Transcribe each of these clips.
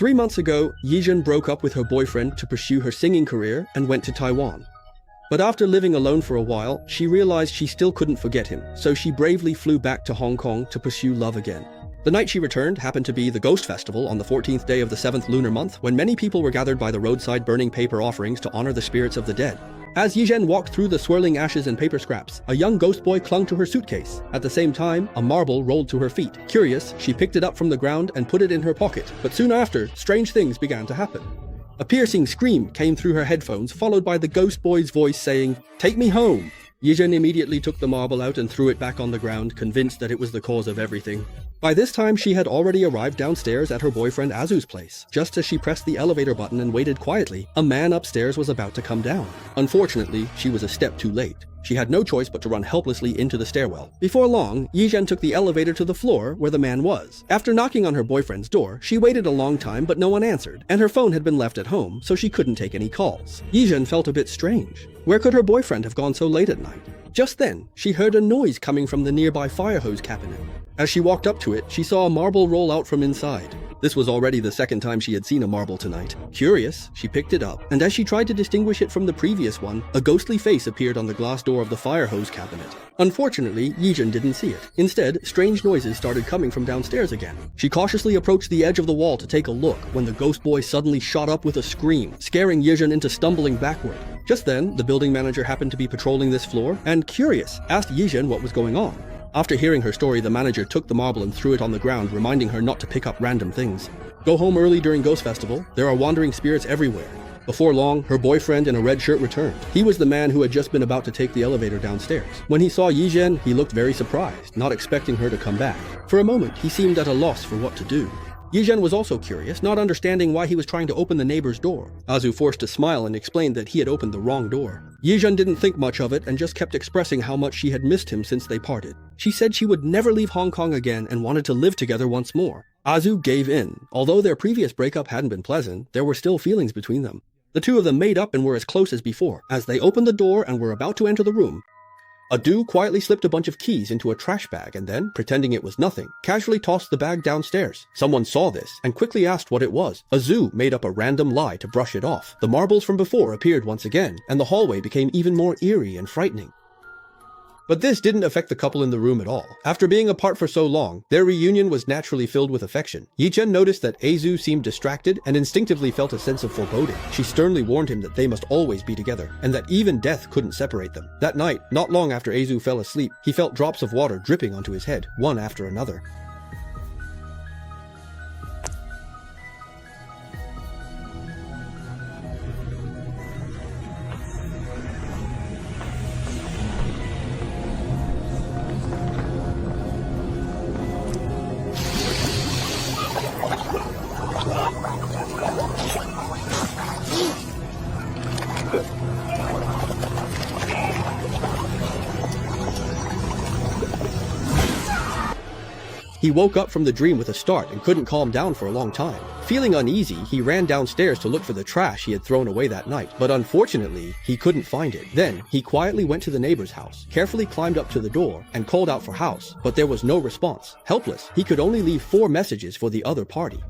3 months ago, Yizhen broke up with her boyfriend to pursue her singing career and went to Taiwan. But after living alone for a while, she realized she still couldn't forget him, so she bravely flew back to Hong Kong to pursue love again. The night she returned happened to be the Ghost Festival on the 14th day of the 7th lunar month, when many people were gathered by the roadside burning paper offerings to honor the spirits of the dead. As Yizhen walked through the swirling ashes and paper scraps, a young ghost boy clung to her suitcase. At the same time, a marble rolled to her feet. Curious, she picked it up from the ground and put it in her pocket, but soon after, strange things began to happen. A piercing scream came through her headphones, followed by the ghost boy's voice saying, "Take me home!" Yizhen immediately took the marble out and threw it back on the ground, convinced that it was the cause of everything. By this time, she had already arrived downstairs at her boyfriend Azu's place. Just as she pressed the elevator button and waited quietly, a man upstairs was about to come down. Unfortunately, she was a step too late. She had no choice but to run helplessly into the stairwell. Before long, Yizhen took the elevator to the floor where the man was. After knocking on her boyfriend's door, she waited a long time but no one answered, and her phone had been left at home, so she couldn't take any calls. Yizhen felt a bit strange. Where could her boyfriend have gone so late at night? Just then, she heard a noise coming from the nearby fire hose cabinet. As she walked up to it, she saw a marble roll out from inside. This was already the second time she had seen a marble tonight. Curious, she picked it up, and as she tried to distinguish it from the previous one, a ghostly face appeared on the glass door of the fire hose cabinet. Unfortunately, Yizhen didn't see it. Instead, strange noises started coming from downstairs again. She cautiously approached the edge of the wall to take a look when the ghost boy suddenly shot up with a scream, scaring Yizhen into stumbling backward. Just then, the building manager happened to be patrolling this floor, and curious, asked Yizhen what was going on. After hearing her story, the manager took the marble and threw it on the ground, reminding her not to pick up random things. Go home early during Ghost Festival. There are wandering spirits everywhere. Before long, her boyfriend in a red shirt returned. He was the man who had just been about to take the elevator downstairs. When he saw Yizhen, he looked very surprised, not expecting her to come back. For a moment, he seemed at a loss for what to do. Yizhen was also curious, not understanding why he was trying to open the neighbor's door. Azu forced a smile and explained that he had opened the wrong door. Yizhen didn't think much of it and just kept expressing how much she had missed him since they parted. She said she would never leave Hong Kong again and wanted to live together once more. Azu gave in. Although their previous breakup hadn't been pleasant, there were still feelings between them. The two of them made up and were as close as before. As they opened the door and were about to enter the room, Adu quietly slipped a bunch of keys into a trash bag and then, pretending it was nothing, casually tossed the bag downstairs. Someone saw this and quickly asked what it was. Azu made up a random lie to brush it off. The marbles from before appeared once again, and the hallway became even more eerie and frightening. But this didn't affect the couple in the room at all. After being apart for so long, their reunion was naturally filled with affection. Yizhen noticed that Azu seemed distracted and instinctively felt a sense of foreboding. She sternly warned him that they must always be together, and that even death couldn't separate them. That night, not long after Azu fell asleep, he felt drops of water dripping onto his head, one after another. He woke up from the dream with a start and couldn't calm down for a long time. Feeling uneasy, he ran downstairs to look for the trash he had thrown away that night, but unfortunately, he couldn't find it. Then, he quietly went to the neighbor's house, carefully climbed up to the door, and called out for House, but there was no response. Helpless, he could only leave 4 messages for the other party.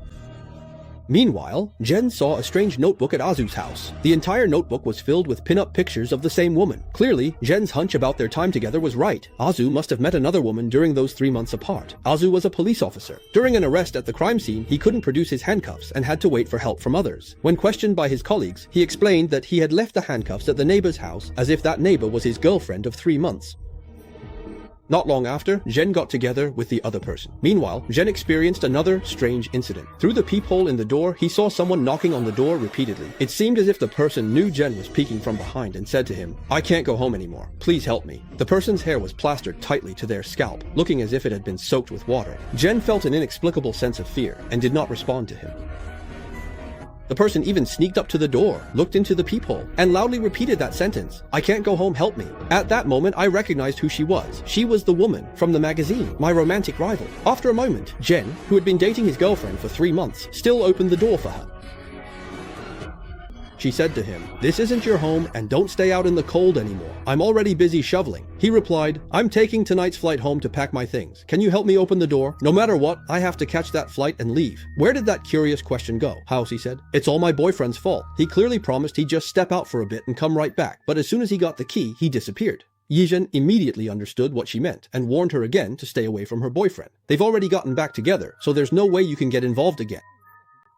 Meanwhile, Jen saw a strange notebook at Azu's house. The entire notebook was filled with pin-up pictures of the same woman. Clearly, Jen's hunch about their time together was right. Azu must have met another woman during those 3 months apart. Azu was a police officer. During an arrest at the crime scene, he couldn't produce his handcuffs and had to wait for help from others. When questioned by his colleagues, he explained that he had left the handcuffs at the neighbor's house as if that neighbor was his girlfriend of 3 months. Not long after, Jen got together with the other person. Meanwhile, Jen experienced another strange incident. Through the peephole in the door, he saw someone knocking on the door repeatedly. It seemed as if the person knew Jen was peeking from behind and said to him, "I can't go home anymore. Please help me." The person's hair was plastered tightly to their scalp, looking as if it had been soaked with water. Jen felt an inexplicable sense of fear and did not respond to him. The person even sneaked up to the door, looked into the peephole, and loudly repeated that sentence, "I can't go home, help me." At that moment, I recognized who she was. She was the woman from the magazine, my romantic rival. After a moment, Jen, who had been dating his girlfriend for 3 months, still opened the door for her. She said to him, "This isn't your home and don't stay out in the cold anymore. I'm already busy shoveling." He replied, "I'm taking tonight's flight home to pack my things. Can you help me open the door? No matter what, I have to catch that flight and leave." "Where did that curious question go?" Haoxi said. "It's all my boyfriend's fault. He clearly promised he'd just step out for a bit and come right back, but as soon as he got the key, he disappeared." Yizhen immediately understood what she meant and warned her again to stay away from her boyfriend. "They've already gotten back together, so there's no way you can get involved again.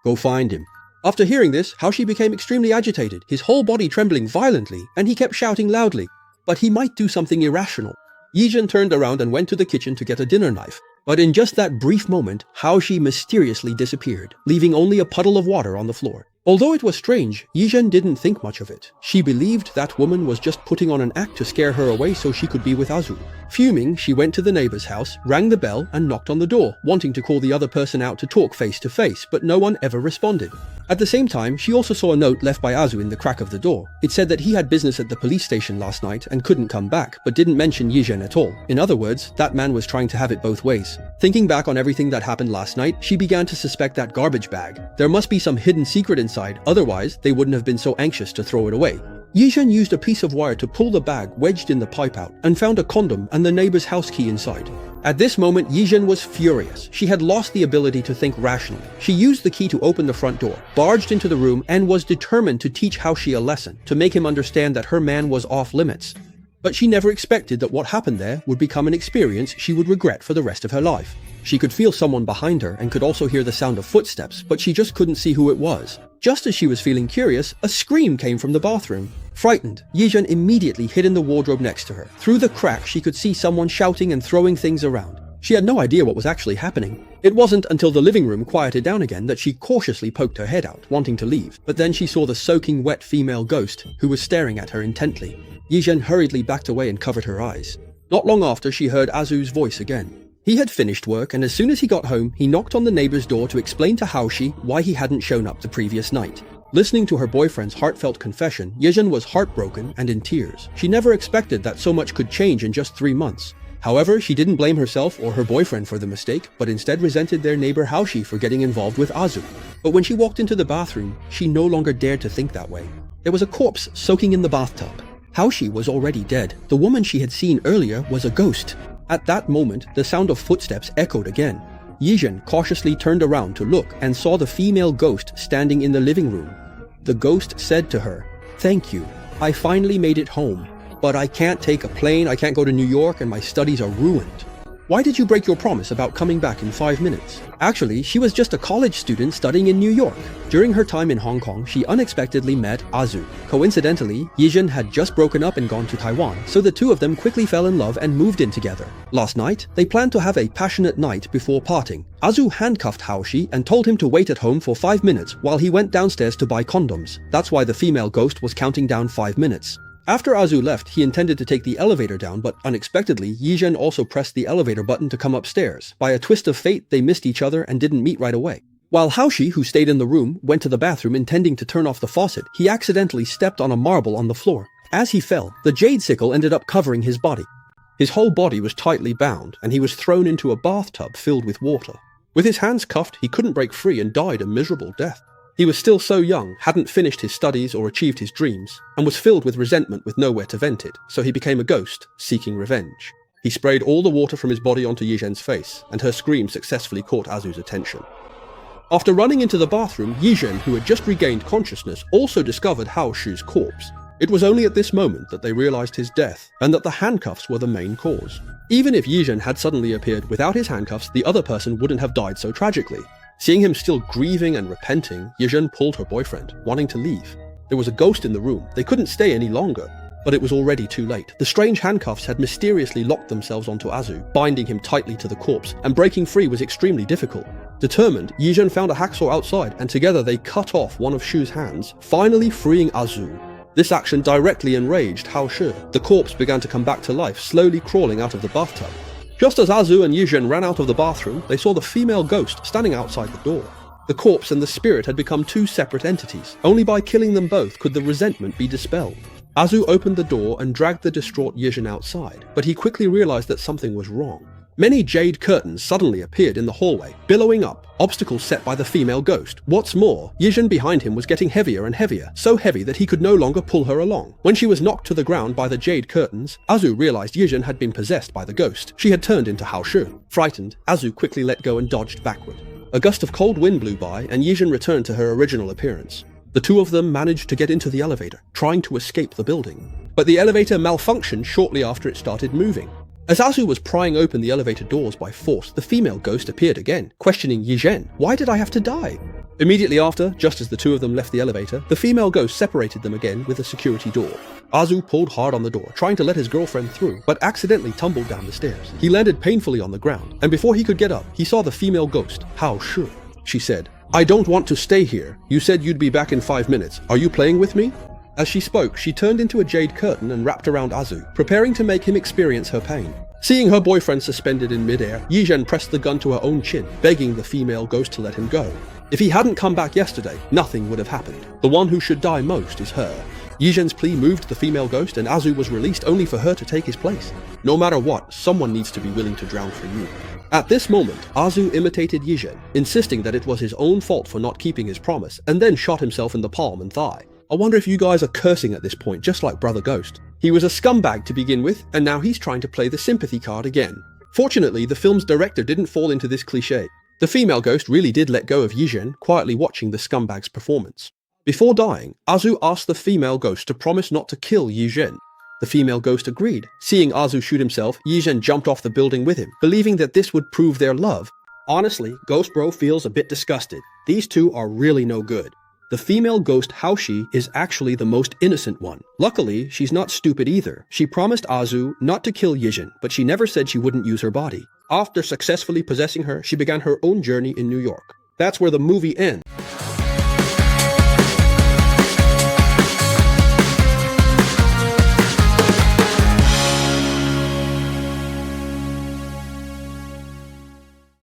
Go find him." After hearing this, Haoxi became extremely agitated, his whole body trembling violently, and he kept shouting loudly, "But he might do something irrational." Yizhen turned around and went to the kitchen to get a dinner knife. But in just that brief moment, Haoxi mysteriously disappeared, leaving only a puddle of water on the floor. Although it was strange, Yizhen didn't think much of it. She believed that woman was just putting on an act to scare her away so she could be with Azu. Fuming, she went to the neighbor's house, rang the bell, and knocked on the door, wanting to call the other person out to talk face to face, but no one ever responded. At the same time, she also saw a note left by Azu in the crack of the door. It said that he had business at the police station last night and couldn't come back, but didn't mention Yizhen at all. In other words, that man was trying to have it both ways. Thinking back on everything that happened last night, she began to suspect that garbage bag. There must be some hidden secret inside, otherwise they wouldn't have been so anxious to throw it away. Yizhen used a piece of wire to pull the bag wedged in the pipe out and found a condom and the neighbor's house key inside. At this moment, Yizhen was furious. She had lost the ability to think rationally. She used the key to open the front door, barged into the room, and was determined to teach Haoxi a lesson, to make him understand that her man was off limits. But she never expected that what happened there would become an experience she would regret for the rest of her life. She could feel someone behind her and could also hear the sound of footsteps, but she just couldn't see who it was. Just as she was feeling curious, a scream came from the bathroom. Frightened, Yizhen immediately hid in the wardrobe next to her. Through the crack, she could see someone shouting and throwing things around. She had no idea what was actually happening. It wasn't until the living room quieted down again that she cautiously poked her head out, wanting to leave. But then she saw the soaking wet female ghost, who was staring at her intently. Yizhen hurriedly backed away and covered her eyes. Not long after, she heard Azu's voice again. He had finished work, and as soon as he got home, he knocked on the neighbor's door to explain to Haoxi why he hadn't shown up the previous night. Listening to her boyfriend's heartfelt confession, Yizhen was heartbroken and in tears. She never expected that so much could change in just 3 months. However, she didn't blame herself or her boyfriend for the mistake, but instead resented their neighbor Haoxi for getting involved with Azu. But when she walked into the bathroom, she no longer dared to think that way. There was a corpse soaking in the bathtub. Haoxi was already dead. The woman she had seen earlier was a ghost. At that moment, the sound of footsteps echoed again. Yizhen cautiously turned around to look and saw the female ghost standing in the living room. The ghost said to her, "Thank you. I finally made it home. But I can't take a plane, I can't go to New York, and my studies are ruined." "Why did you break your promise about coming back in 5 minutes?" Actually, she was just a college student studying in New York. During her time in Hong Kong, she unexpectedly met Azu. Coincidentally, Yizhen had just broken up and gone to Taiwan, so the two of them quickly fell in love and moved in together. Last night, they planned to have a passionate night before parting. Azu handcuffed Haoxi and told him to wait at home for 5 minutes while he went downstairs to buy condoms. That's why the female ghost was counting down 5 minutes. After Azu left, he intended to take the elevator down, but unexpectedly, Yizhen also pressed the elevator button to come upstairs. By a twist of fate, they missed each other and didn't meet right away. While Haoxi, who stayed in the room, went to the bathroom intending to turn off the faucet, he accidentally stepped on a marble on the floor. As he fell, the jade sickle ended up covering his body. His whole body was tightly bound, and he was thrown into a bathtub filled with water. With his hands cuffed, he couldn't break free and died a miserable death. He was still so young, hadn't finished his studies or achieved his dreams, and was filled with resentment with nowhere to vent it, so he became a ghost, seeking revenge. He sprayed all the water from his body onto Yizhen's face, and her scream successfully caught Azu's attention. After running into the bathroom, Yizhen, who had just regained consciousness, also discovered Haoxi's corpse. It was only at this moment that they realized his death, and that the handcuffs were the main cause. Even if Yizhen had suddenly appeared without his handcuffs, the other person wouldn't have died so tragically. Seeing him still grieving and repenting, Yizhen pulled her boyfriend, wanting to leave. There was a ghost in the room. They couldn't stay any longer. But it was already too late. The strange handcuffs had mysteriously locked themselves onto Azu, binding him tightly to the corpse, and breaking free was extremely difficult. Determined, Yizhen found a hacksaw outside, and together they cut off one of Shu's hands, finally freeing Azu. This action directly enraged Haoxi. The corpse began to come back to life, slowly crawling out of the bathtub. Just as Azu and Yizhen ran out of the bathroom, they saw the female ghost standing outside the door. The corpse and the spirit had become two separate entities. Only by killing them both could the resentment be dispelled. Azu opened the door and dragged the distraught Yizhen outside, but he quickly realized that something was wrong. Many jade curtains suddenly appeared in the hallway, billowing up, obstacles set by the female ghost. What's more, Yijin behind him was getting heavier and heavier, so heavy that he could no longer pull her along. When she was knocked to the ground by the jade curtains, Azu realized Yijin had been possessed by the ghost. She had turned into Hao Shi. Frightened, Azu quickly let go and dodged backward. A gust of cold wind blew by, and Yijin returned to her original appearance. The two of them managed to get into the elevator, trying to escape the building. But the elevator malfunctioned shortly after it started moving. As Azu was prying open the elevator doors by force, the female ghost appeared again, questioning Yizhen, "Why did I have to die?" Immediately after, just as the two of them left the elevator, the female ghost separated them again with a security door. Azu pulled hard on the door, trying to let his girlfriend through, but accidentally tumbled down the stairs. He landed painfully on the ground, and before he could get up, he saw the female ghost, Hao Shi. She said, "I don't want to stay here. You said you'd be back in 5 minutes. Are you playing with me?" As she spoke, she turned into a jade curtain and wrapped around Azu, preparing to make him experience her pain. Seeing her boyfriend suspended in midair, Yizhen pressed the gun to her own chin, begging the female ghost to let him go. If he hadn't come back yesterday, nothing would have happened. The one who should die most is her. Yizhen's plea moved the female ghost, and Azu was released only for her to take his place. No matter what, someone needs to be willing to drown for you. At this moment, Azu imitated Yizhen, insisting that it was his own fault for not keeping his promise, and then shot himself in the palm and thigh. I wonder if you guys are cursing at this point, just like Brother Ghost. He was a scumbag to begin with, and now he's trying to play the sympathy card again. Fortunately, the film's director didn't fall into this cliché. The female ghost really did let go of Yizhen, quietly watching the scumbag's performance. Before dying, Azu asked the female ghost to promise not to kill Yizhen. The female ghost agreed. Seeing Azu shoot himself, Yizhen jumped off the building with him, believing that this would prove their love. Honestly, Ghost Bro feels a bit disgusted. These two are really no good. The female ghost Hao Shi is actually the most innocent one. Luckily, she's not stupid either. She promised Azu not to kill Yizhen, but she never said she wouldn't use her body. After successfully possessing her, she began her own journey in New York. That's where the movie ends.